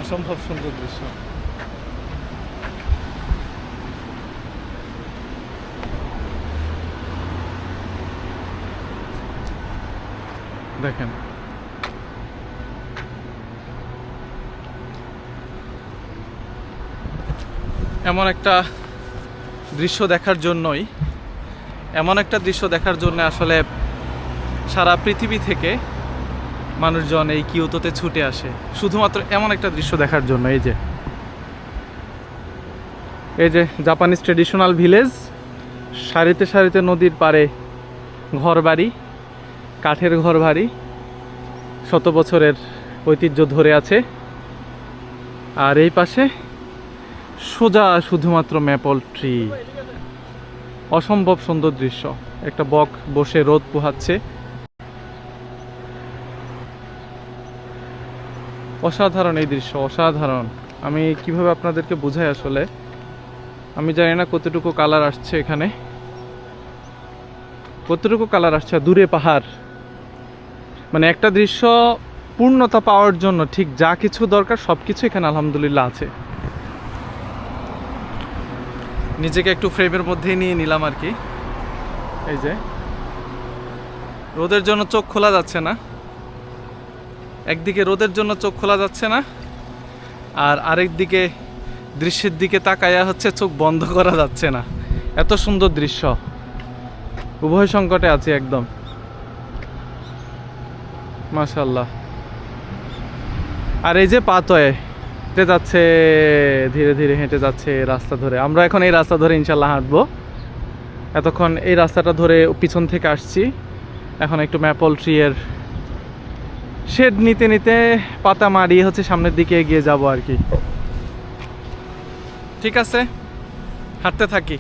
অসম্ভব সুন্দর দৃশ্য। দেখেন এমন একটা দৃশ্য দেখার জন্যই আসলে সারা পৃথিবী থেকে মানুষজন এই কিয়োটোতে ছুটে আসে শুধুমাত্র এমন একটা দৃশ্য দেখার জন্য। এই যে জাপানিজ ট্রেডিশনাল ভিলেজ, সারিতে সারিতে নদীর পাড়ে ঘরবাড়ি, কাঠের ঘরবাড়ি, শত বছরের ঐতিহ্য ধরে আছে। আর এই পাশে সোজা শুধুমাত্র ম্যাপল ট্রি। অসম্ভব সুন্দর দৃশ্য। একটা বক বসে রোদ পোহাচ্ছে। অসাধারণ এই দৃশ্য, অসাধারণ। আমি কিভাবে আপনাদেরকে বোঝাই আসলে আমি জানি না কতটুকু কালার আসছে এখানে, কতটুকু কালার আসছে। দূরে পাহাড়, মানে একটা দৃশ্য পূর্ণতা পাওয়ার জন্য ঠিক যা কিছু দরকার সব কিছু এখানে আলহামদুলিল্লাহ আছে। নিজেকে একটু ফ্রেমের মধ্যেই নিয়ে নিলাম আর কি। এই যে রোদের জন্য চোখ খোলা যাচ্ছে না, একদিকে রোদের জন্য চোখ খোলা যাচ্ছে না, আর আরেক দিকে দৃশ্যের দিকে তাকায়া হচ্ছে চোখ বন্ধ করা যাচ্ছে না। এত সুন্দর দৃশ্য, উভয় সংকটে আছে একদম। মাশাআল্লাহ। আর এই যে পাতয়ে হেঁটে যাচ্ছে, ধীরে ধীরে হেঁটে যাচ্ছে রাস্তা ধরে। আমরা এখন এই রাস্তা ধরে ইনশাল্লাহ হাঁটবো। এতক্ষণ এই রাস্তাটা ধরে পিছন থেকে আসছি, এখন একটু ম্যাপল ট্রি এর শেড নিতে নিতে পাতা মারিয়ে হচ্ছে সামনের দিকে এগিয়ে যাব আর কি। ঠিক আছে, হাঁটতে থাকি।